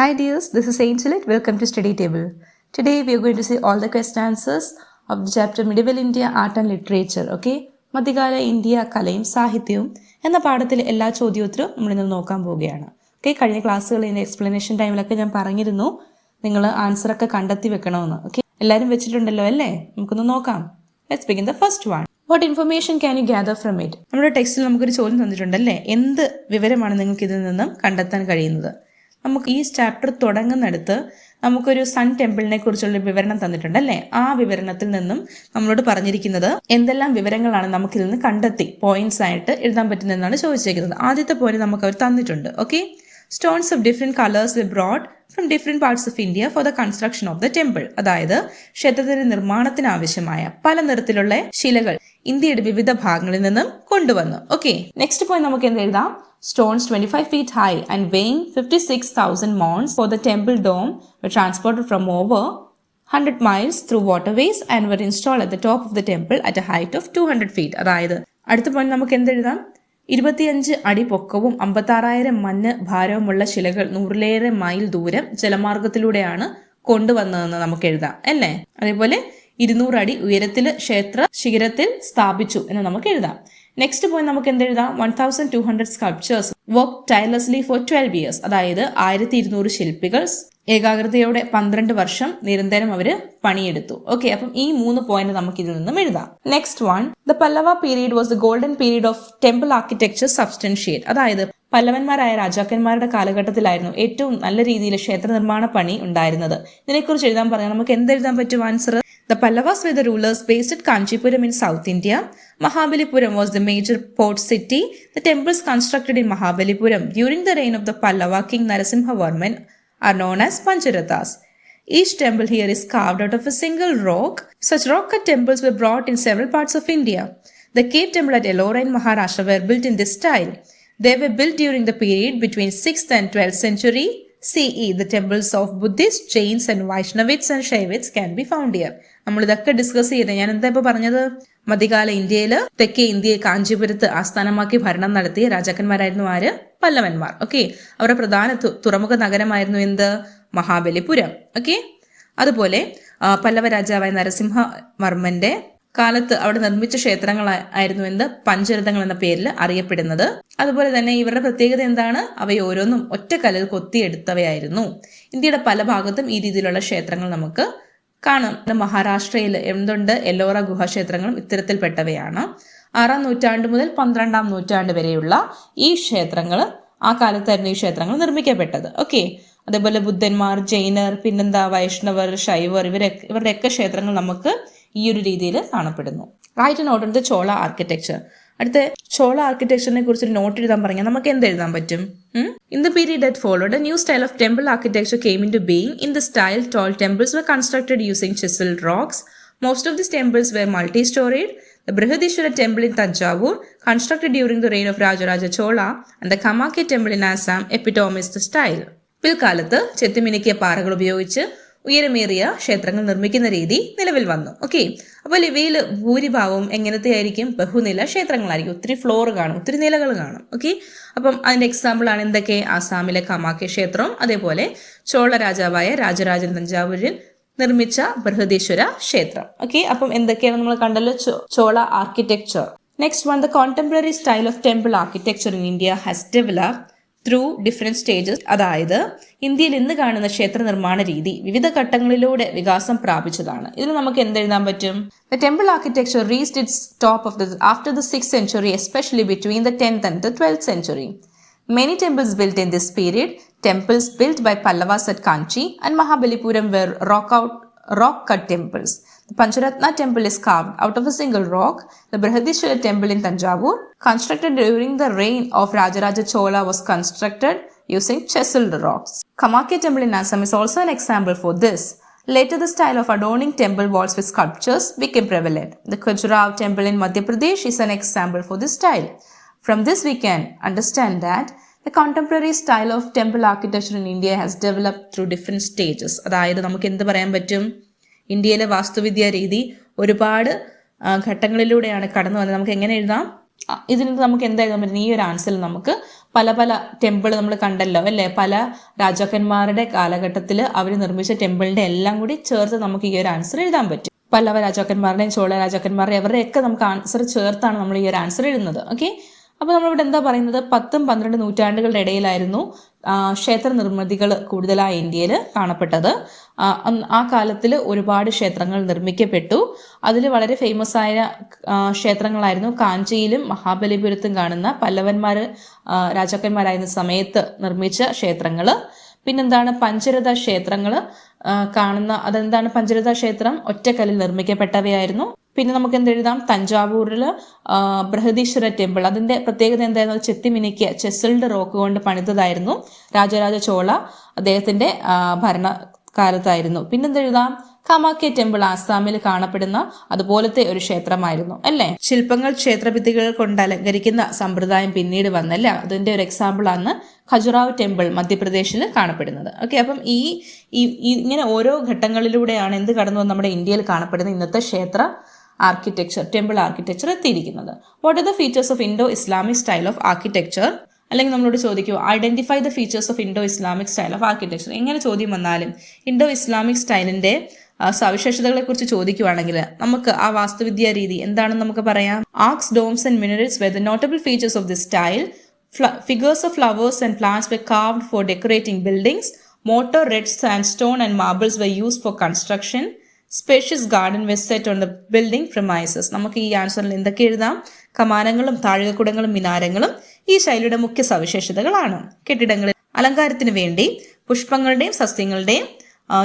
Hi dears, this is Angel. Welcome to Study Table. Today we are going to see all the question answers of the chapter Medieval India Art and Literature. Okay? മധ്യകാല India കലയും സാഹിത്യവും എന്ന പാഠത്തിലെ എല്ലാ ചോദ്യോത്തരവും നമ്മളിന്ന് നോക്കാൻ പോവുകയാണ്. Okay, കഴിഞ്ഞ ക്ലാസ്സുകളിൽ എക്സ്പ്ലനേഷൻ ടൈമിലൊക്കെ ഞാൻ പറഞ്ഞിരുന്നു നിങ്ങൾ ആൻസറൊക്കെ കണ്ടെത്തി വെക്കണമെന്ന്. ഓക്കെ, എല്ലാവരും വെച്ചിട്ടുണ്ടല്ലോ അല്ലേ? നമുക്കൊന്ന് നോക്കാം. Let's begin the first one. What information can you gather from it? നമ്മുടെ ടെക്സ്റ്റിൽ നമുക്കൊരു ചോദ്യം തന്നിട്ടുണ്ടല്ലേ, എന്ത് വിവരമാണ് നിങ്ങൾക്ക് ഇതിൽ നിന്നും കണ്ടെത്താൻ കഴിയുന്നത്? നമുക്ക് ഈ ചാപ്റ്റർ തുടങ്ങുന്നിടത്ത് നമുക്കൊരു സൺ ടെമ്പിളിനെ കുറിച്ചുള്ള വിവരണം തന്നിട്ടുണ്ട് അല്ലേ? ആ വിവരണത്തിൽ നിന്നും നമ്മളോട് പറഞ്ഞിരിക്കുന്നത് എന്തെല്ലാം വിവരങ്ങളാണ് നമുക്കിൽ നിന്ന് കണ്ടെത്തി പോയിന്റ്സ് ആയിട്ട് എഴുതാൻ പറ്റുന്നതെന്നാണ് ചോദിച്ചിരിക്കുന്നത്. ആദ്യത്തെ പോയിന്റ് നമുക്ക് അവർ തന്നിട്ടുണ്ട്. Okay, stones of different colours we brought from different parts of India for the construction of the temple. അതായത് ക്ഷേത്രത്തിന്റെ നിർമ്മാണത്തിന് ആവശ്യമായ പല നിറത്തിലുള്ള ശിലകൾ ഇന്ത്യയുടെ വിവിധ ഭാഗങ്ങളിൽ നിന്നും കൊണ്ടുവന്നു. ഓക്കെ, നെക്സ്റ്റ് പോയിന്റ് നമുക്ക് എന്ത് എഴുതാം? Stones 25 feet high and weighing 56,000 pounds for the temple dome were transported from over 100 miles through waterways and were installed at the top of the temple at a height of 200 feet. അതായത് അടുത്ത point നമുക്ക് എന്തെഴുതാം? 25 അടി പൊക്കവും 56,000 മഞ്ഞ് ഭാരവുമുള്ള ശിലകൾ 100 mile ദൂരം ജലമാർഗത്തിലൂടെയാണ് കൊണ്ടുവന്നതെന്ന് നമുക്ക് എഴുതാം അല്ലേ? അതേപോലെ 200 അടി ഉയരത്തിൽ ക്ഷേത്ര ശിഖരത്തിൽ സ്ഥാപിച്ചു എന്ന് നമുക്ക് എഴുതാം. നെക്സ്റ്റ് പോയിന്റ് നമുക്ക് എന്തെഴുതാം? 1200 സ്കൾപ്ചേഴ്സ് വർക്ക് ടൈലസ്ലി ഫോർ 12 years. അതായത് 1200 ശില്പികൾ ഏകാഗ്രതയോടെ 12 വർഷം നിരന്തരം അവര് പണിയെടുത്തു. ഓക്കെ, അപ്പം ഈ 3 പോയിന്റ് നമുക്ക് ഇതിൽ നിന്നും എഴുതാം. Next one, the Pallava period was the golden period of temple architecture substantiate. അതായത് പല്ലവന്മാരായ രാജാക്കന്മാരുടെ കാലഘട്ടത്തിലായിരുന്നു ഏറ്റവും നല്ല രീതിയിൽ ക്ഷേത്ര നിർമ്മാണ പണി ഉണ്ടായിരുന്നത്. ഇതിനെക്കുറിച്ച് എഴുതാൻ പറഞ്ഞാൽ നമുക്ക് എന്തെഴുതാൻ പറ്റും answer? The Pallavas were the rulers based at Kanchipuram in South India. Mahabalipuram was the major port city. The temples constructed in Mahabalipuram during the reign of the Pallava king Narasimhavarman are known as Pancharathas. Each temple here is carved out of a single rock. Such rock-cut temples were brought in several parts of India. The cave temple at Ellora in Maharashtra were built in this style. They were built during the period between 6th and 12th century CE. The temples of Buddhists, Jains and Vaishnavites and Shaivites can be found here. നമ്മൾ ഇതൊക്കെ discuss ചെയ്തത് ഞാൻ എന്താ ഇപ്പൊ പറഞ്ഞത്? മധ്യകാല ഇന്ത്യയില് തെക്കേ ഇന്ത്യയെ കാഞ്ചീപുരത്ത് ആസ്ഥാനമാക്കി ഭരണം നടത്തിയ രാജാക്കന്മാരായിരുന്നു ആര്? പല്ലവന്മാർ. ഓക്കെ, അവരുടെ പ്രധാന തുറമുഖ നഗരമായിരുന്നു എന്ത്? മഹാബലിപുരം. ഓക്കെ, അതുപോലെ പല്ലവ രാജാവായ നരസിംഹവർമ്മന്റെ കാലത്ത് അവിടെ നിർമ്മിച്ച ക്ഷേത്രങ്ങളായിരുന്നു എന്ത്? പഞ്ചരഥങ്ങൾ എന്ന പേരിൽ അറിയപ്പെടുന്നത്. അതുപോലെ തന്നെ ഇവരുടെ പ്രത്യേകത എന്താണ്? അവയോരോന്നും ഒറ്റ കല്ലിൽ കൊത്തിയെടുത്തവയായിരുന്നു. ഇന്ത്യയുടെ പല ഭാഗത്തും ഈ രീതിയിലുള്ള ക്ഷേത്രങ്ങൾ നമുക്ക് കാണാം. മഹാരാഷ്ട്രയിൽ എന്തുണ്ട്? എല്ലോറ ഗുഹാക്ഷേത്രങ്ങളും ഇത്തരത്തിൽപ്പെട്ടവയാണ്. 6ാം നൂറ്റാണ്ട് മുതൽ 12ാം നൂറ്റാണ്ട് വരെയുള്ള ഈ ക്ഷേത്രങ്ങൾ, ആ കാലത്തായിരുന്നു ഈ ക്ഷേത്രങ്ങൾ നിർമ്മിക്കപ്പെട്ടത്. ഓക്കെ, അതേപോലെ ബുദ്ധന്മാർ, ജൈനർ, പിന്നെന്താ വൈഷ്ണവർ, ശൈവർ, ഇവരുടെയൊക്കെ ക്ഷേത്രങ്ങൾ നമുക്ക് ഈ ഒരു രീതിയിൽ കാണപ്പെടുന്നു. Right note on the Chola architecture. അടുത്ത ചോള ആർക്കിടെക്ചറിനെ കുറിച്ചൊരു നോട്ട് എഴുതാൻ പറഞ്ഞാൽ നമുക്ക് എന്ത് എഴുതാൻ പറ്റും? In the period that followed, a new style of temple architecture came into being. In the style, tall temples were constructed using chiseled rocks. Most of these temples were multi-storied. The Brihadishwara temple in Tanjavur, constructed during the reign of Rajaraja Chola, and the Kamakya temple in Assam epitomize the style. പിൽക്കാലത്ത് ചെത്തിമിനുക്കിയ പാറകൾ ഉപയോഗിച്ച് ഉയരമേറിയ ക്ഷേത്രങ്ങൾ നിർമ്മിക്കുന്ന രീതി നിലവിൽ വന്നു. Okay, അപ്പോൾ ഇവയിൽ ഭൂരിഭാഗവും എങ്ങനത്തെ ആയിരിക്കും? ബഹുനില ക്ഷേത്രങ്ങളായിരിക്കും. ഒത്തിരി ഫ്ലോർ കാണും, ഒത്തിരി നിലകൾ കാണും. ഓക്കെ, അപ്പം അതിന്റെ എക്സാമ്പിൾ ആണ് എന്തൊക്കെ? ആസാമിലെ കാമാഖ്യ ക്ഷേത്രവും അതേപോലെ ചോള രാജാവായ രാജരാജൻ തഞ്ചാവൂരിൽ നിർമ്മിച്ച ബൃഹദീശ്വര ക്ഷേത്രം. ഓക്കെ, അപ്പം എന്തൊക്കെയാണ് നമ്മൾ കണ്ടല്ലോ? Chola architecture. Next one, the contemporary style of temple architecture in India has developed through different stages. അതായത് ഇന്ത്യയിൽ ഇന്ന് കാണുന്ന ക്ഷേത്ര നിർമ്മാണ രീതി വിവിധ ഘട്ടങ്ങളിലൂടെ വികാസം പ്രാപിച്ചതാണ്. ഇതിൽ നമുക്ക് എന്തെഴുതാൻ പറ്റും? The temple architecture reached its top after the 6th century, especially between the 10th and the 12th century. Many temples built in this period, temples built by Pallavas at Kanchi and Mahabalipuram were rock-cut temples. The Pancharatna temple is carved out of a single rock. The Brihadishwara temple in Tanjavur, constructed during the reign of Rajaraja Chola, was constructed using chiseled rocks. Kamakya temple in Assam is also an example for this. Later, the style of adorning temple walls with sculptures became prevalent. The Khajuraho temple in Madhya Pradesh is an example for this style. From this, we can understand that the contemporary style of temple architecture in India has developed through different stages. അതായത് നമുക്ക് എന്ത് പറയാൻ പറ്റും? ഇന്ത്യയിലെ വാസ്തുവിദ്യാ രീതി ഒരുപാട് ഘട്ടങ്ങളിലൂടെയാണ് കടന്നു വന്നത്. നമുക്ക് എങ്ങനെ എഴുതാം? ഇതിൽ നമുക്ക് എന്താ എഴുതാൻ പറ്റും? ഈ ഒരു ആൻസറിൽ നമുക്ക് പല പല ടെമ്പിൾ നമ്മൾ കണ്ടല്ലോ അല്ലേ, പല രാജാക്കന്മാരുടെ കാലഘട്ടത്തിൽ അവർ നിർമ്മിച്ച ടെമ്പിളിന്റെ എല്ലാം കൂടി ചേർത്ത് നമുക്ക് ഈ ഒരു ആൻസർ എഴുതാൻ പറ്റും. പല്ലവ രാജാക്കന്മാരുടെയും ചോള രാജാക്കന്മാരുടെയും അവരുടെയൊക്കെ നമുക്ക് ആൻസർ ചേർത്താണ് നമ്മൾ ഈ ഒരു ആൻസർ എഴുതുന്നത്. ഓക്കെ, അപ്പോൾ നമ്മളിവിടെ എന്താ പറയുന്നത്, 10ഉം 12 നൂറ്റാണ്ടുകളുടെ ഇടയിലായിരുന്നു ക്ഷേത്ര നിർമ്മിതികൾ കൂടുതലായി ഇന്ത്യയിൽ കാണപ്പെട്ടത്. ആ കാലത്തിൽ ഒരുപാട് ക്ഷേത്രങ്ങൾ നിർമ്മിക്കപ്പെട്ടു. അതിൽ വളരെ ഫേമസ് ആയ ക്ഷേത്രങ്ങളായിരുന്നു കാഞ്ചിയിലും മഹാബലിപുരത്തും കാണുന്ന പല്ലവന്മാർ രാജാക്കന്മാരായിരുന്ന സമയത്ത് നിർമ്മിച്ച ക്ഷേത്രങ്ങൾ. പിന്നെന്താണ് പഞ്ചരഥ ക്ഷേത്രങ്ങൾ കാണുന്ന, അതെന്താണ് പഞ്ചരഥ ക്ഷേത്രം, ഒറ്റക്കല്ലിൽ നിർമ്മിക്കപ്പെട്ടവയായിരുന്നു. പിന്നെ നമുക്ക് എന്തെഴുതാം, തഞ്ചാവൂരിൽ ബൃഹദീശ്വര ടെമ്പിൾ, അതിന്റെ പ്രത്യേകത എന്തായിരുന്നു, ചെത്തിമിനിക്ക് ചെസൽഡ് റോക്ക് കൊണ്ട് പണിതതായിരുന്നു. രാജരാജ ചോള അദ്ദേഹത്തിന്റെ ഭരണകാലത്തായിരുന്നു. പിന്നെന്തെഴുതാം, കാമാഖ്യ ടെമ്പിൾ ആസാമിൽ കാണപ്പെടുന്ന അതുപോലത്തെ ഒരു ക്ഷേത്രമായിരുന്നു അല്ലേ. ശില്പങ്ങൾ ക്ഷേത്രഭിത്തികൾ കൊണ്ട് അലങ്കരിക്കുന്ന സമ്പ്രദായം പിന്നീട് വന്നല്ല, അതിന്റെ ഒരു എക്സാമ്പിൾ ആണ് ഖജുറാവ് ടെമ്പിൾ മധ്യപ്രദേശിൽ കാണപ്പെടുന്നത്. ഓക്കെ, അപ്പം ഇങ്ങനെ ഓരോ ഘട്ടങ്ങളിലൂടെയാണ് എന്ത് കടന്നു നമ്മുടെ ഇന്ത്യയിൽ കാണപ്പെടുന്ന ഇന്നത്തെ ക്ഷേത്ര ആർക്കിടെക്ചർ, ടെമ്പിൾ ആർക്കിടെക്ചർ എത്തിയിരിക്കുന്നത്. What are the features of Indo Islamic style of architecture? അല്ലെങ്കിൽ നമ്മളോട് ചോദിക്കൂ, identify the features of Indo Islamic style of architecture. എങ്ങനെ ചോദ്യം വന്നാലും ഇൻഡോ ഇസ്ലാമിക് സ്റ്റൈലിന്റെ സവിശേഷതകളെ കുറിച്ച് ചോദിക്കുവാണെങ്കിൽ നമുക്ക് ആ വാസ്തുവിദ്യാ രീതി എന്താണെന്ന് നമുക്ക് പറയാം. Arcs, domes and minerals were the notable features of this style. Figures of flowers and plants were carved for decorating buildings. Mortar, red sandstone and marbles were used for construction. Spacious garden was set on the building premises. നമുക്ക് ഈ ആൻസറിൽ എന്തൊക്കെ എഴുതാം, കമാനങ്ങളും താഴികക്കുടങ്ങളും മിനാരങ്ങളും ഈ ശൈലിയുടെ മുഖ്യ സവിശേഷതകളാണ്. കെട്ടിടങ്ങളിൽ അലങ്കാരത്തിന് വേണ്ടി പുഷ്പങ്ങളുടെയും സസ്യങ്ങളുടെയും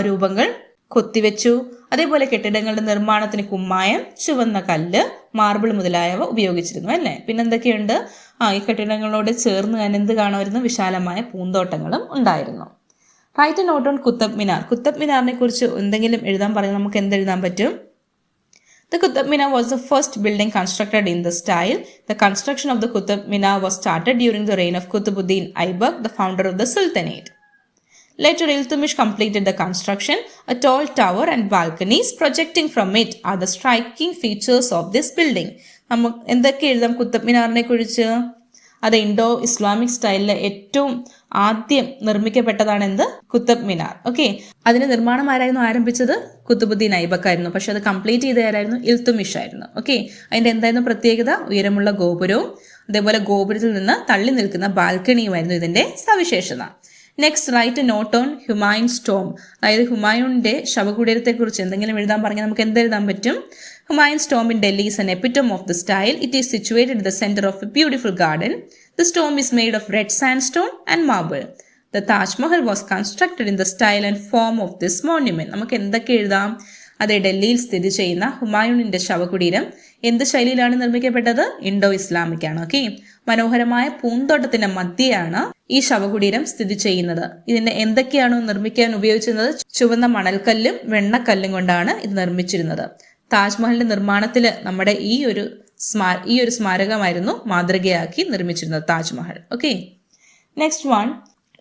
രൂപങ്ങൾ കൊത്തിവെച്ചു. അതേപോലെ കെട്ടിടങ്ങളുടെ നിർമ്മാണത്തിന് കുമ്മായം, ചുവന്ന കല്ല്, മാർബിൾ മുതലായവ ഉപയോഗിച്ചിരുന്നു അല്ലേ. പിന്നെന്തൊക്കെയുണ്ട്, ഈ കെട്ടിടങ്ങളോട് ചേർന്ന് തന്നെ എന്ത് കാണുമായിരുന്നു, വിശാലമായ പൂന്തോട്ടങ്ങളും ഉണ്ടായിരുന്നു. Write a note on Qutub Minar. കുത്തബ് മിനാറിനെ കുറിച്ച് എന്തെങ്കിലും എഴുതാൻ പറഞ്ഞാൽ നമുക്ക് എന്തെഴുതാൻ പറ്റും? The Qutub Minar was the first building constructed in the style. The construction of the Qutub Minar was started during the reign of Qutbuddin Aybak, the founder of the Sultanate. Later, Iltutmish completed the construction. A tall tower and balconies projecting from it are the striking features of this building. നമുക്ക് എന്തൊക്കെ എഴുതാം കുത്തബ് മിനാറിനെ കുറിച്ച്? അത് Indo Islamic സ്റ്റൈലിലെ ഏറ്റവും ആദ്യം നിർമ്മിക്കപ്പെട്ടതാണ് എന്ത്, Qutub Minar. Okay, അതിന്റെ നിർമ്മാണം ആരായിരുന്നു ആരംഭിച്ചത്? കുത്തുബുദ്ദീൻ ഐബക്ക് ആയിരുന്നു. പക്ഷെ അത് കംപ്ലീറ്റ് ചെയ്ത ആരായിരുന്നു? ഇൽത്തുമിഷ് ആയിരുന്നു. ഓക്കെ, അതിന്റെ എന്തായിരുന്നു പ്രത്യേകത? ഉയരമുള്ള ഗോപുരവും അതേപോലെ ഗോപുരത്തിൽ നിന്ന് തള്ളി നിൽക്കുന്ന ബാൽക്കണിയുമായിരുന്നു ഇതിന്റെ സവിശേഷത. Next, write a note on Humayun's tomb. അതായത് ഹുമായൂണിന്റെ ശവകുടീരത്തെ കുറിച്ച് എന്തെങ്കിലും എഴുതാൻ പറഞ്ഞാൽ നമുക്ക് എന്തെഴുതാൻ പറ്റും? Humayun's tomb in Delhi is an epitome of the style. It is situated in the center of a beautiful garden. This tomb is made of red sandstone and marble. The Taj Mahal was constructed in the style and form of this monument. നമുക്ക് എന്തൊക്കെ എഴുതാം? അതെ, ഡൽഹിയിൽ സ്ഥിതി ചെയ്യുന്ന ഹുമായൂണിന്റെ ശവകുടീരം എന്ത് ശൈലിയിലാണ് നിർമ്മിക്കപ്പെട്ടത്? ഇൻഡോ ഇസ്ലാമിക് ആണ്. ഓക്കെ, മനോഹരമായ പൂന്തോട്ടത്തിന്റെ മധ്യയാണ് ഈ ശവകുടീരം സ്ഥിതി ചെയ്യുന്നത്. ഇതിന്റെ എന്തൊക്കെയാണോ നിർമ്മിക്കാൻ ഉപയോഗിച്ചിരുന്നത്? ചുവന്ന മണൽക്കല്ലും വെണ്ണക്കല്ലും കൊണ്ടാണ് ഇത് നിർമ്മിച്ചിരുന്നത്. താജ്മഹലിന്റെ നിർമ്മാണത്തിൽ നമ്മുടെ ഈ ഒരു സ്മാരകമായിരുന്നു മാതൃകയാക്കി നിർമ്മിച്ചിരുന്നത് Taj Mahal. Okay, next one,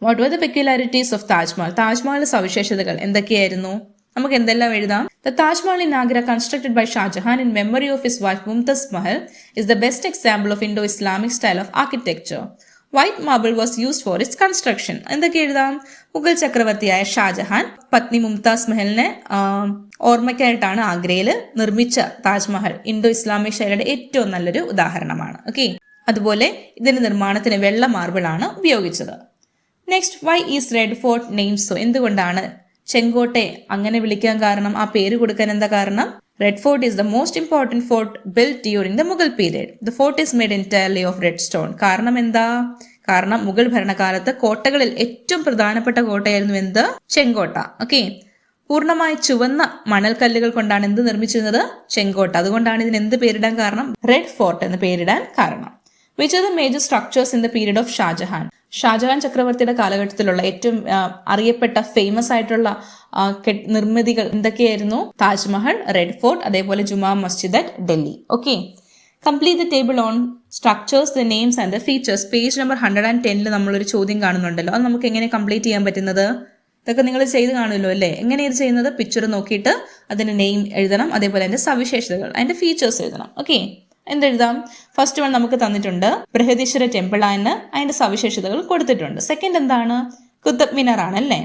what were the peculiarities of Taj Mahal. താജ്മഹലിന്റെ സവിശേഷതകൾ എന്തൊക്കെയായിരുന്നു? നമുക്ക് എന്തെല്ലാം എഴുതാം? The Taj Mahal in Agra, constructed by Shah Jahan in memory of his wife Mumtaz Mahal, is the best example of Indo-Islamic style of architecture. White marble was used for its construction. എന്തൊക്കെ എഴുതാം? മുഗൾ ചക്രവർത്തിയായ ഷാജഹാൻ പത്നി മുംതാസ് മഹലിനെ ഓർമ്മയ്ക്കായിട്ടാണ് ആഗ്രയിൽ നിർമ്മിച്ച Taj Mahal Indo Islamic ശൈലിയുടെ ഏറ്റവും നല്ലൊരു ഉദാഹരണമാണ്. ഓക്കെ, അതുപോലെ ഇതിന്റെ നിർമ്മാണത്തിന് വെള്ള മാർബിൾ ആണ് ഉപയോഗിച്ചത്. Next, why is Red Fort name so. എന്തുകൊണ്ടാണ് ചെങ്കോട്ടെ അങ്ങനെ വിളിക്കാൻ കാരണം, ആ പേര് കൊടുക്കാൻ എന്താ കാരണം? Red Fort is the most important fort built during the Mughal period. The fort is made entirely of red stone. കാരണം എന്താ? കാരണം മുഗൾ ഭരണകാലത്ത് കോട്ടകളിൽ ഏറ്റവും പ്രധാനപ്പെട്ട കോട്ടയായിരുന്നു എന്ത്? ചെങ്കോട്ട. ഓക്കെ, പൂർണ്ണമായി ചുവന്ന മണൽക്കല്ലുകൾ കൊണ്ടാണ് എന്ത് നിർമ്മിച്ചിരുന്നത്? ചെങ്കോട്ട. അതുകൊണ്ടാണ് ഇതിന് എന്ത് പേരിടാൻ കാരണം? റെഡ് ഫോർട്ട് എന്ന് പേരിടാൻ കാരണം. Which are the major structures in the period of Shah Jahan? Shah Jahan ചക്രവർത്തിയുടെ കാലഘട്ടത്തിലുള്ള ഏറ്റവും അറിയപ്പെട്ട ഫേമസ് ആയിട്ടുള്ള നിർമ്മിതികൾ എന്തൊക്കെയായിരുന്നു? താജ്മഹൽ, റെഡ് ഫോർട്ട്, അതേപോലെ Juma Masjid at Delhi. Okay, complete the table on structures, the names and the features. Page number 110 നമ്മളൊരു ചോദ്യം കാണുന്നുണ്ടല്ലോ, അത് നമുക്ക് എങ്ങനെ കംപ്ലീറ്റ് ചെയ്യാൻ പറ്റുന്നത്? ഇതൊക്കെ നിങ്ങൾ ചെയ്ത് കാണുമല്ലോ അല്ലേ? എങ്ങനെയാണ് ഇത് ചെയ്യുന്നത്? പിക്ചർ നോക്കിയിട്ട് അതിന്റെ നെയിം എഴുതണം, അതേപോലെ അതിന്റെ സവിശേഷതകൾ, അതിന്റെ ഫീച്ചേഴ്സ് എഴുതണം. ഓക്കെ, എന്തെഴുതാം? ഫസ്റ്റ് വൺ നമുക്ക് തന്നിട്ടുണ്ട്, ബൃഹദീശ്വര ടെമ്പിൾ ആണ്, അതിന്റെ സവിശേഷതകൾ കൊടുത്തിട്ടുണ്ട്. സെക്കൻഡ് എന്താണ്? കുത്തബ് മിനാർ ആണ് അല്ലേ.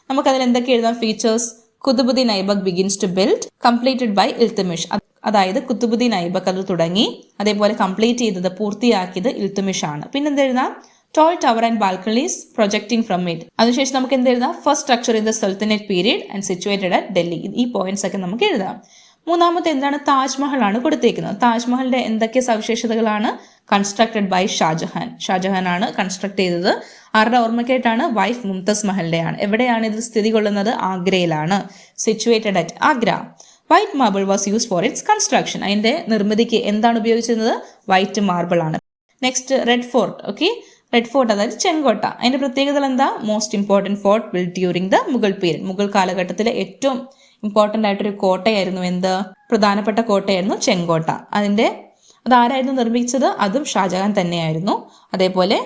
നമുക്കതിൽ എന്തൊക്കെ എഴുതാം? Features: Qutubuddin Aibak begins to build, completed by Iltutmish. അതായത് കുത്തുബുദ്ദീൻ ഐബക്ക് അത് തുടങ്ങി, അതേപോലെ കംപ്ലീറ്റ് ചെയ്തത്, പൂർത്തിയാക്കിയത് ഇൽത്തുമിഷ് ആണ്. പിന്നെന്തെഴുതാം? Tall tower and balconies projecting from it. അതിനുശേഷം നമുക്ക് എന്തെഴുതാം? First structure in the sultanate period and situated at Delhi. ഈ പോയിന്റ്സ് ഒക്കെ നമുക്ക് എഴുതാം. മൂന്നാമത്തെ എന്താണ്? താജ്മഹൽ ആണ് കൊടുത്തേക്കുന്നത്. താജ്മഹലിന്റെ എന്തൊക്കെ സവിശേഷതകളാണ്? Constructed by Shah Jahan. ഷാജഹാൻ ആണ് കൺസ്ട്രക്ട് ചെയ്തത്. ആരുടെ ഓർമ്മയ്ക്കായിട്ടാണ്? വൈഫ് മുംതസ് മഹലിന്റെ ആണ്. എവിടെയാണ് ഇത് സ്ഥിതി കൊള്ളുന്നത്? ആഗ്രയിലാണ്. Situated at Agra. White marble was use for its construction. അതിന്റെ നിർമ്മിതിക്ക് എന്താണ് ഉപയോഗിച്ചിരുന്നത്? വൈറ്റ് മാർബിൾ ആണ്. Next red fort. Okay, red fort അതായത് ചെങ്കോട്ട. അതിന്റെ പ്രത്യേകത എന്താ? Most important fort build during the Mughal period. Mughal കാലഘട്ടത്തിലെ ഏറ്റവും ഇമ്പോർട്ടൻ്റ് ആയിട്ടൊരു കോട്ടയായിരുന്നു എന്ത്? പ്രധാനപ്പെട്ട കോട്ടയായിരുന്നു ചെങ്കോട്ട. അതാരായിരുന്നു നിർമ്മിച്ചത്? അതും ഷാജഹാൻ തന്നെയായിരുന്നു. അതേപോലെ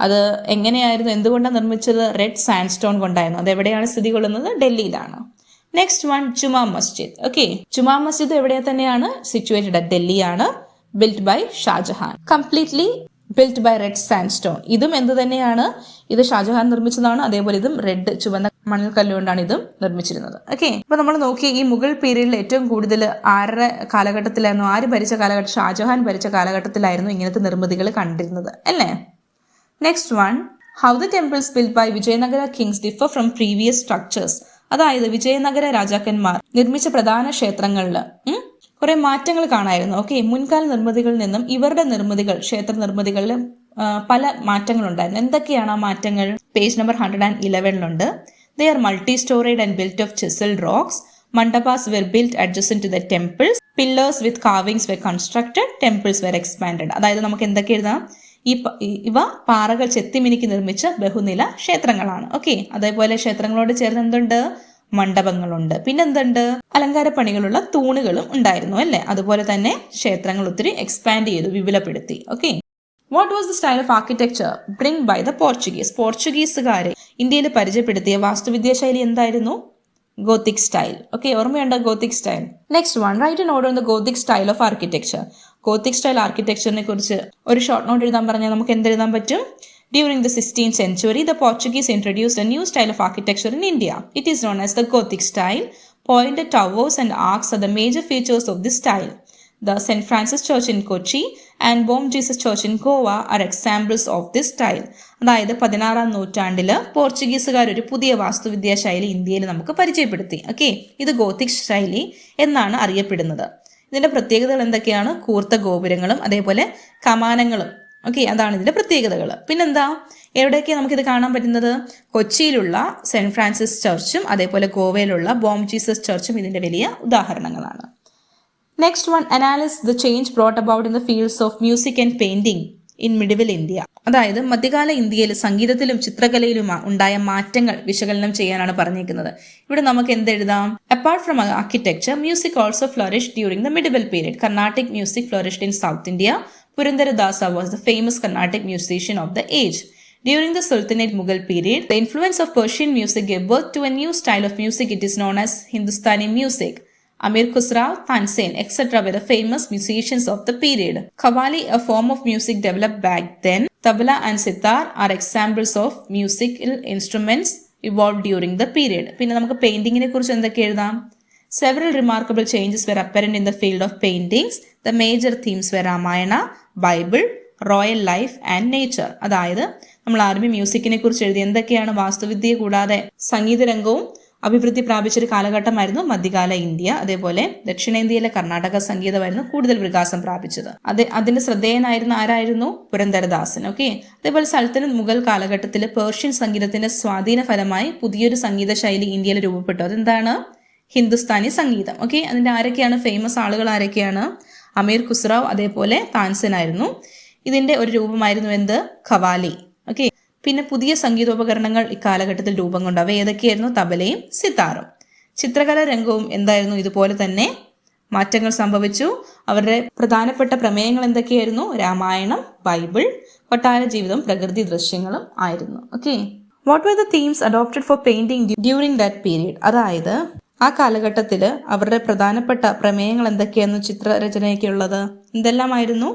അത് എങ്ങനെയായിരുന്നു, എന്തുകൊണ്ടാണ് നിർമ്മിച്ചത്? റെഡ് സാൻഡ് സ്റ്റോൺ കൊണ്ടായിരുന്നു. അത് എവിടെയാണ് സ്ഥിതി കൊള്ളുന്നത്? ഡൽഹിയിലാണ്. Next one Juma Masjid. Okay, Juma Masjid എവിടെ തന്നെയാണ്? സിറ്റുവേറ്റഡ് അറ്റ് ഡൽഹിയാണ്. Built by Shah Jahan. Completely built by red sandstone. ഇതും എന്ത് തന്നെയാണ്? ഇത് ഷാജഹാൻ നിർമ്മിച്ചതാണ്. അതേപോലെ ഇതും റെഡ്, ചുവന്ന മണൽക്കല്ലുകൊണ്ടാണ് ഇതും നിർമ്മിച്ചിരുന്നത്. ഓക്കെ, അപ്പൊ നമ്മൾ നോക്കി ഈ മുഗൾ പീരീഡിൽ ഏറ്റവും കൂടുതൽ ആരുടെ കാലഘട്ടത്തിലായിരുന്നു? ആര് ഭരിച്ച കാലഘട്ടം? ഷാജഹാൻ ഭരിച്ച കാലഘട്ടത്തിലായിരുന്നു ഇങ്ങനത്തെ നിർമ്മിതികൾ കണ്ടിരുന്നത് അല്ലേ. Next one, how the temples built by Vijayanagara kings differ from previous structures. അതായത് വിജയനഗര രാജാക്കന്മാർ നിർമ്മിച്ച പ്രധാന ക്ഷേത്രങ്ങളിൽ കുറെ മാറ്റങ്ങൾ കാണായിരുന്നു. ഓക്കെ, മുൻകാല നിർമ്മിതികളിൽ നിന്നും ഇവരുടെ നിർമ്മിതികൾ, ക്ഷേത്ര നിർമ്മിതികളിൽ പല മാറ്റങ്ങളുണ്ടായിരുന്നു. എന്തൊക്കെയാണ് ആ മാറ്റങ്ങൾ? Page number 111 They are multi-storied and built of chiseled rocks. Mandapas were built adjacent to the temples. Pillars with carvings were constructed. Temples were expanded. അതായത് നമുക്ക് എന്തൊക്കെ എഴുതാം? ഇവ പാറകൾ ചെത്തിമിനുക്കി നിർമ്മിച്ച ബഹുനില ക്ഷേത്രങ്ങളാണ്. ഓക്കെ, അതേപോലെ ക്ഷേത്രങ്ങളോട് ചേർന്ന് എന്തുണ്ട്? മണ്ഡപങ്ങളുണ്ട്. പിന്നെന്തുണ്ട്? അലങ്കാര പണികളുള്ള തൂണുകളും ഉണ്ടായിരുന്നു അല്ലെ. അതുപോലെ തന്നെ ക്ഷേത്രങ്ങൾ ഒത്തിരി എക്സ്പാൻഡ് ചെയ്തു, വിപുലപ്പെടുത്തി. Okay, what was the style of architecture bring by the Portuguese. പോർച്ചുഗീസുകാരെ ഇന്ത്യയിൽ പരിചയപ്പെടുത്തിയ വാസ്തുവിദ്യാ ശൈലി എന്തായിരുന്നു? Gothic style. ഓക്കെ, ഓർമ്മയുണ്ടോ gothic style? Next one, write an order on the gothic style of architecture. Gothic style ആർക്കിടെക്ചറിനെ കുറിച്ച് ഒരു ഷോർട്ട് നോട്ട് എഴുതാൻ പറഞ്ഞാൽ നമുക്ക് എന്തെഴുതാൻ പറ്റും? During the 16th century, the Portuguese introduced a new style of architecture in India. It is known as the Gothic style. Pointed towers and arcs are the major features of this style. The St. Francis Church in Kochi and Bom Jesus Church in Goa are examples of this style. അതായത് 16-ാം നൂറ്റാണ്ടിൽ പോർച്ചുഗീസുകാർ ഒരു പുതിയ വാസ്തുവിദ്യാ ശൈലി ഇന്ത്യയിൽ നമുക്ക് പരിചയപ്പെടുത്തി. ഓക്കെ, ഇത് ഗോത്തിക് ശൈലി എന്നാണ് അറിയപ്പെടുന്നത്. ഇതിന്റെ പ്രത്യേകതകൾ എന്തൊക്കെയാണ്? കൂർത്ത ഗോപുരങ്ങളും അതേപോലെ കമാനങ്ങളും. ഓക്കെ, അതാണ് ഇതിന്റെ പ്രത്യേകതകൾ. പിന്നെന്താ, എവിടെയൊക്കെയാണ് നമുക്കിത് കാണാൻ പറ്റുന്നത്? കൊച്ചിയിലുള്ള സെന്റ് ഫ്രാൻസിസ് ചർച്ചും അതേപോലെ ഗോവയിലുള്ള ബോം ജീസസ് ചർച്ചും ഇതിന്റെ വലിയ ഉദാഹരണങ്ങളാണ്. Next one, അനാലിസ് the change brought about in the fields of music and painting in medieval India. അതായത് മധ്യകാല ഇന്ത്യയിൽ സംഗീതത്തിലും ചിത്രകലയിലും ഉണ്ടായ മാറ്റങ്ങൾ വിശകലനം ചെയ്യാനാണ് പറഞ്ഞിരിക്കുന്നത്. ഇവിടെ നമുക്ക് എന്തെഴുതാം? Apart from architecture, music also flourished during the medieval period. Carnatic music flourished in south India. Purandaradasa was the famous Carnatic musician of the age. During the Sultanate Mughal period, the influence of Persian music gave birth to a new style of music. It is known as Hindustani music. Amir Khusrau, Tansen, etc. were the famous musicians of the period. Qawwali, a form of music developed back then. Tabla and sitar are examples of musical instruments evolved during the period. പിന്നെ നമുക്ക് പെയിന്റിങ്ങിനെ കുറിച്ച് എന്തൊക്കെ എഴുതാം? Several remarkable changes were apparent in the field of paintings. The major themes were Ramayana, Bible, royal life and nature. അതായത് നമ്മൾ army മ്യൂസിക്കിനെ കുറിച്ച് എഴുതി. എന്തൊക്കെയാണ്? വാസ്തുവിദ്യയെ കൂടാതെ സംഗീത രംഗവും അഭിവൃദ്ധി പ്രാപിച്ചൊരു കാലഘട്ടമായിരുന്നു മധ്യകാല ഇന്ത്യ. അതേപോലെ ദക്ഷിണേന്ത്യയിലെ കർണാടക സംഗീതമായിരുന്നു കൂടുതൽ വികാസം പ്രാപിച്ചത്. അതിന്റെ ശ്രദ്ധേയനായിരുന്ന ആരായിരുന്നു? പുരന്ദരദാസൻ. ഓക്കെ, അതേപോലെ സൽത്തനത്ത് മുഗൾ കാലഘട്ടത്തിൽ പേർഷ്യൻ സംഗീതത്തിന്റെ സ്വാധീന ഫലമായി പുതിയൊരു സംഗീത ശൈലി ഇന്ത്യയിൽ രൂപപ്പെട്ടു. അതെന്താണ്? ഹിന്ദുസ്ഥാനി സംഗീതം. ഓക്കെ, അതിന്റെ ആരൊക്കെയാണ് ഫേമസ് ആളുകൾ? ആരൊക്കെയാണ്? അമീർ ഖുസ്രാവ് അതേപോലെ താൻസൻ ആയിരുന്നു. ഇതിന്റെ ഒരു രൂപമായിരുന്നു എന്ത്? ഖവാലി. ഓക്കെ, പിന്നെ പുതിയ സംഗീതോപകരണങ്ങൾ ഇക്കാലഘട്ടത്തിൽ രൂപം കൊണ്ടു. അവ ഏതൊക്കെയായിരുന്നു? തബലയും സിത്താറും. ചിത്രകലാ രംഗവും എന്തായിരുന്നു? ഇതുപോലെ തന്നെ മാറ്റങ്ങൾ സംഭവിച്ചു. അവരുടെ പ്രധാനപ്പെട്ട പ്രമേയങ്ങൾ എന്തൊക്കെയായിരുന്നു? രാമായണം, ബൈബിൾ, കൊട്ടാര ജീവിതം, പ്രകൃതി ദൃശ്യങ്ങളും ആയിരുന്നു. Okay, what were the themes adopted for painting during that period? അതായത് ആ കാലഘട്ടത്തിൽ അവരുടെ പ്രധാനപ്പെട്ട പ്രമേയങ്ങൾ എന്തൊക്കെയായിരുന്നു ചിത്രരചനയൊക്കെ ഉള്ളത്? എന്തെല്ലാമായിരുന്നു?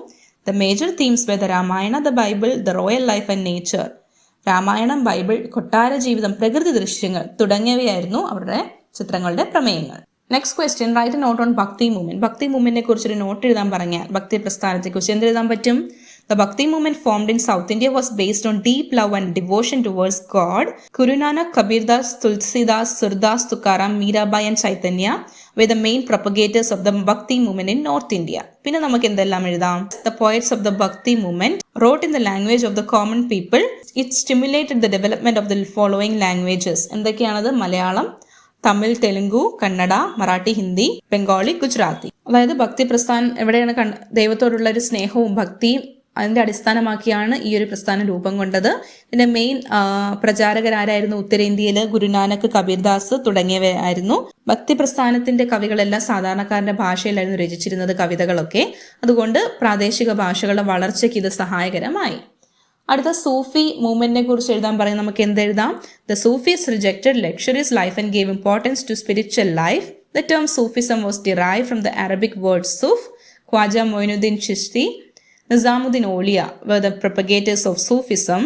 The major themes were the Ramayana, the Bible, the royal life and nature. Ramayanam, Bible, കൊട്ടാര ജീവിതം, പ്രകൃതി ദൃശ്യങ്ങൾ തുടങ്ങിയവയായിരുന്നു അവരുടെ ചിത്രങ്ങളുടെ പ്രമേയങ്ങൾ. Next question, write a note on Bhakti movement. Bhakti മൂവ്മെന്റിനെ കുറിച്ചൊരു നോട്ട് എഴുതാൻ പറഞ്ഞാൽ ഭക്തി പ്രസ്ഥാനത്തെക്കുറിച്ച് എന്തെഴുതാൻ പറ്റും? The Bhakti movement formed in South India was based on deep love and devotion towards God. Guru Nanak, Kabir Das, Tulsidas, Surdas, Tukaram, Mirabai and Chaitanya were the main propagators of the Bhakti movement in North India. പിന്നെ നമുക്ക് എന്തെല്ലാം എഴുതാം? The poets of the Bhakti movement wrote in the language of the common people. It stimulated the development of the following languages. എന്തൊക്കെയാണത്? Malayalam, Tamil, Telugu, Kannada, Marathi, Hindi, Bengali, Gujarati. അതായത് ഭക്തി പ്രസ്ഥാനം എവിടെയാണ് ദൈവത്തോടുള്ള ഒരു സ്നേഹവും ഭക്തിയും അതിന്റെ അടിസ്ഥാനമാക്കിയാണ് ഈ ഒരു പ്രസ്ഥാനം രൂപം കൊണ്ടത്. ഇതിന്റെ മെയിൻ പ്രചാരകരാരായിരുന്നു? ഉത്തരേന്ത്യയിൽ ഗുരുനാനക്, കബീർദാസ് തുടങ്ങിയവരായിരുന്നു. ഭക്തി പ്രസ്ഥാനത്തിന്റെ കവികളെല്ലാം സാധാരണക്കാരന്റെ ഭാഷയിലായിരുന്നു രചിച്ചിരുന്നത് കവിതകളൊക്കെ. അതുകൊണ്ട് പ്രാദേശിക ഭാഷകളുടെ വളർച്ചയ്ക്ക് ഇത് സഹായകരമായി. അടുത്ത സൂഫി മൂവ്മെന്റിനെ കുറിച്ച് എഴുതാൻ പറയും. നമുക്ക് എന്തെഴുതാം? The Sufis rejected luxuries life and gave importance to spiritual life. The term Sufism was derived from the Arabic word Suf. Khwaja Moinuddin Chishti, Nizamuddin Auliya were the propagators of Sufism.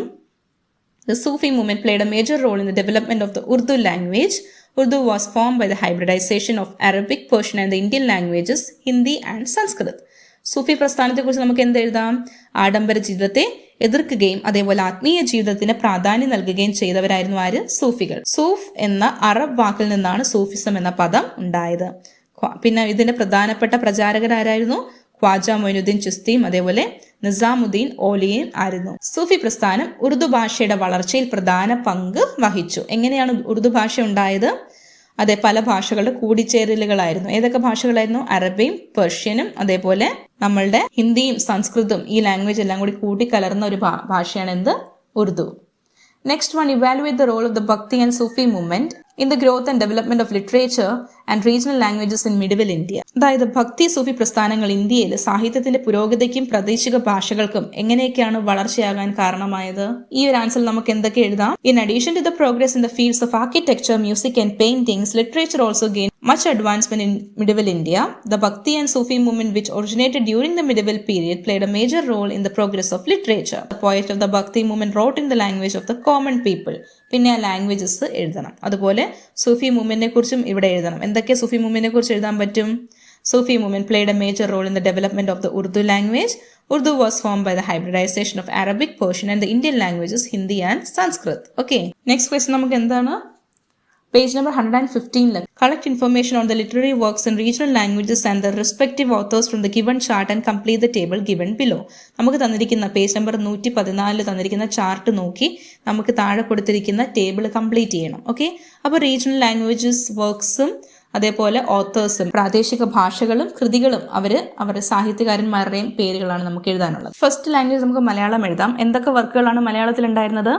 The Sufi movement played a major role in the development of the Urdu language. Urdu was formed by the hybridization of Arabic, Persian and the Indian languages, Hindi and Sanskrit. സൂഫി പ്രസ്ഥാനത്തെക്കുറിച്ച് നമുക്ക് എന്തെഴുതാം? ആഡംബര ജീവിതത്തെ എതിർക്കുകയും അതേപോലെ ആത്മീയ ജീവിതത്തിന് പ്രാധാന്യം നൽകുകയും ചെയ്തവരായിരുന്നു ആര്? സൂഫികൾ. സൂഫ് എന്ന അറബ് വാക്കിൽ നിന്നാണ് സൂഫിസം എന്ന പദം ഉണ്ടായത്. പിന്നെ ഇതിന്റെ പ്രധാനപ്പെട്ട പ്രചാരകരായിരുന്നു? ഖ്വാജ മൊയിനുദ്ദീൻ ചിസ്തിയും അതേപോലെ നിസാമുദ്ദീൻ ഓലിയയും ആയിരുന്നു. സൂഫി പ്രസ്ഥാനം ഉറുദു ഭാഷയുടെ വളർച്ചയിൽ പ്രധാന പങ്ക് വഹിച്ചു. എങ്ങനെയാണ് ഉറുദു ഭാഷ ഉണ്ടായത്? അതെ, പല ഭാഷകളുടെ കൂടിച്ചേരലുകളായിരുന്നു. ഏതൊക്കെ ഭാഷകളായിരുന്നു? അറബിയും പേർഷ്യനും അതേപോലെ നമ്മളുടെ ഹിന്ദിയും സംസ്കൃതവും, ഈ ലാംഗ്വേജ് എല്ലാം കൂടി കൂട്ടിക്കലർന്ന ഒരു ഭാഷയാണ് എന്ത്? Urdu. Next one, evaluate the role of the Bhakti and Sufi movement in the growth and development of literature and regional languages in medieval India. അതായത് ഭക്തി സൂഫി പ്രസ്ഥാനങ്ങൾ ഇന്ത്യയിൽ സാഹിത്യത്തിന്റെ പുരോഗതിക്കും പ്രാദേശിക ഭാഷകൾക്കും എങ്ങനെയൊക്കെയാണ് വളർച്ചയാകാൻ കാരണമായത്? ഈ ഒരു ആൻസർ നമുക്ക് എന്തൊക്കെ എഴുതാം? In addition to the progress in the fields of architecture, music and paintings, literature also gained much advancement in medieval India. The Bhakti and Sufi movement, which originated during the medieval period, played a major role in the progress of literature. The poet of the Bhakti movement wrote in the language of the common people. പിന്നെ ആ languages എഴുതണം. അതുപോലെ സൂഫി മൂവ്മെന്റിനെ കുറിച്ചും ഇവിടെ എഴുതണം. എന്തൊക്കെ സൂഫി മൂവ്മെന്റിനെ കുറിച്ച് എഴുതാൻ പറ്റും? Sufi movement played a major role in the development of the Urdu language. Urdu was formed by the hybridization of Arabic, Persian and the Indian languages, Hindi and Sanskrit. Okay. Next question നമുക്ക് എന്താണ്? Page number 115. Collect information on the literary works in regional languages and the respective authors from the given chart and complete the table given below. നമുക്ക് തന്നിരിക്കുന്ന page number 114 തന്നിരിക്കുന്ന chart നോക്കി നമുക്ക് താഴെ കൊടുത്തിരിക്കുന്ന table complete ചെയ്യണം. ഓക്കെ. അപ്പോൾ regional languages വർക്ക്സും അതേപോലെ ഓത്തേഴ്സും പ്രാദേശിക ഭാഷകളും കൃതികളും അവരുടെ സാഹിത്യകാരന്മാരുടെയും പേരുകളാണ് നമുക്ക് എഴുതാനുള്ളത്. ഫസ്റ്റ് ലാംഗ്വേജ് നമുക്ക് മലയാളം എഴുതാം. എന്തൊക്കെ വർക്കുകളാണ് മലയാളത്തിൽ ഉണ്ടായിരുന്നത്?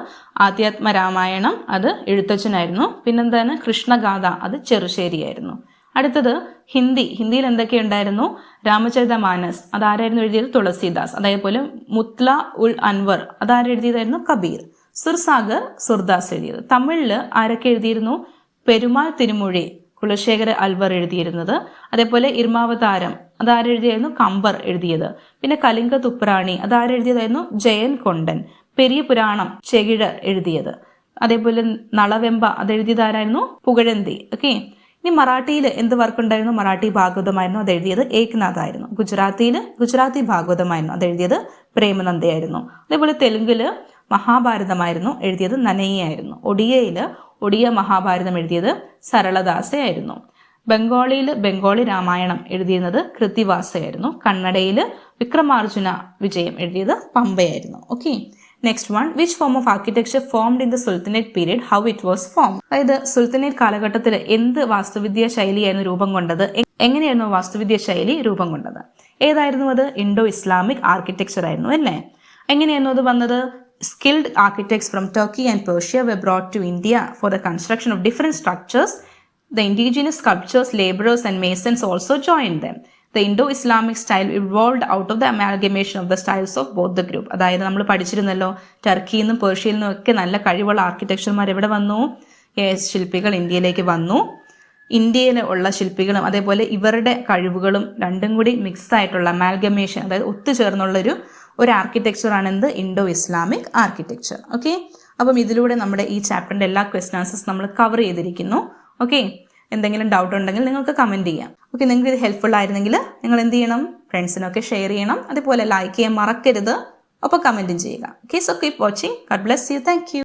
ആധ്യാത്മ രാമായണം, അത് എഴുത്തച്ഛനായിരുന്നു. പിന്നെന്താണ്? കൃഷ്ണഗാഥ, അത് ചെറുശ്ശേരിയായിരുന്നു. അടുത്തത് ഹിന്ദിയിൽ എന്തൊക്കെ ഉണ്ടായിരുന്നു? രാമചരിതമാനസ്, അതാരായിരുന്നു എഴുതിയത്? തുളസീദാസ്. അതേപോലെ മുത്ല ഉൽ അൻവർ, അതാരെഴുതിയതായിരുന്നു? കബീർ. സുർസാഗർ, സുർദാസ് എഴുതിയത്. തമിഴില് ആരൊക്കെ എഴുതിയിരുന്നു? പെരുമാൾ തിരുമൊഴി, കുലശേഖര അൽവർ എഴുതിയിരുന്നത്. അതേപോലെ ഇർമാവതാരം, അതാരെഴുതിയായിരുന്നു? കമ്പർ എഴുതിയത്. പിന്നെ കലിംഗ തുപ്രാണി, അതാരെഴുതിയതായിരുന്നു? ജയൻ കൊണ്ടൻ. പെരിയ പുരാണം ചെകിഴർ എഴുതിയത്. അതേപോലെ നളവെമ്പ, അതെഴുതിയതാരായിരുന്നു? പുകഴന്തി. ഓക്കെ. ഇനി മറാഠിയിൽ എന്ത് വർക്ക് ഉണ്ടായിരുന്നു? മറാഠി ഭാഗവതമായിരുന്നു, അതെഴുതിയത് ഏക്നാഥ് ആയിരുന്നു. ഗുജറാത്തി ഭാഗവതമായിരുന്നു, അതെഴുതിയത് പ്രേമനന്ദയായിരുന്നു. അതേപോലെ തെലുങ്കില് മഹാഭാരതമായിരുന്നു, എഴുതിയത് നനയ്യായിരുന്നു. ഒഡിയ മഹാഭാരതം എഴുതിയത് സരളദാസയായിരുന്നു. ബംഗാളിയിൽ ബംഗാളി രാമായണം എഴുതിയിരുന്നത് കൃത്തിവാസയായിരുന്നു. കന്നഡയിൽ വിക്രമാർജുന വിജയം എഴുതിയത് പമ്പയായിരുന്നു. Okay. Next one, which form of architecture formed in the sultanate period, how it was form. അതായത് സുൽത്തനേറ്റ് കാലഘട്ടത്തിൽ എന്ത് വാസ്തുവിദ്യാ ശൈലിയായിരുന്നു രൂപം കൊണ്ടത്? എങ്ങനെയായിരുന്നു വാസ്തുവിദ്യാ ശൈലി രൂപം കൊണ്ടത്? ഏതായിരുന്നു അത്? ഇൻഡോ ഇസ്ലാമിക് ആർക്കിടെക്ചർ ആയിരുന്നു അല്ലേ? എങ്ങനെയായിരുന്നു അത് വന്നത്? Skilled architects from Turkey and Persia were brought to India for the construction of different structures. The indigenous sculptors, laborers and masons also joined them. The Indo-Islamic style evolved out of the amalgamation of the styles of both the group. അതായത് നമ്മൾ പഠിച്ചിരുന്നല്ലോ, ടർക്കിയിൽ നിന്നും പേർഷ്യയിൽ നിന്നും ഒക്കെ നല്ല കഴിവുള്ള ആർക്കിടെക്ചർമാർ എവിടെ വന്നു? ശില്പികൾ ഇന്ത്യയിലേക്ക് വന്നു. ഇന്ത്യയിൽ ഉള്ള ശില്പികളും അതേപോലെ ഇവരുടെ കഴിവുകളും രണ്ടും കൂടി മിക്സ് ആയിട്ടുള്ള അമാൽഗമേഷൻ, അതായത് ഒത്തുചേർന്നുള്ള ഒരു ആർക്കിടെക്ചറാണ് എന്ത്, ഇൻഡോ ഇസ്ലാമിക് ആർക്കിടെക്ചർ. ഓക്കെ, അപ്പം ഇതിലൂടെ നമ്മുടെ ഈ ചാപ്റ്ററിൻ്റെ എല്ലാ ക്വസ്റ്റ്യൻ ആൻസേഴ്സ് നമ്മൾ കവർ ചെയ്തിരിക്കുന്നു. ഓക്കെ, എന്തെങ്കിലും ഡൗട്ട് ഉണ്ടെങ്കിൽ നിങ്ങൾക്ക് കമൻറ്റ് ചെയ്യാം. ഓക്കെ, നിങ്ങൾക്ക് ഇത് ഹെൽപ്ഫുൾ ആയിരുന്നെങ്കിൽ നിങ്ങൾ എന്ത് ചെയ്യണം, ഫ്രണ്ട്സിനൊക്കെ ഷെയർ ചെയ്യണം, അതേപോലെ ലൈക്ക് ചെയ്യാൻ മറക്കരുത്, അപ്പോൾ കമൻറ്റും ചെയ്യുക. Okay, so keep watching. God bless you. Thank you.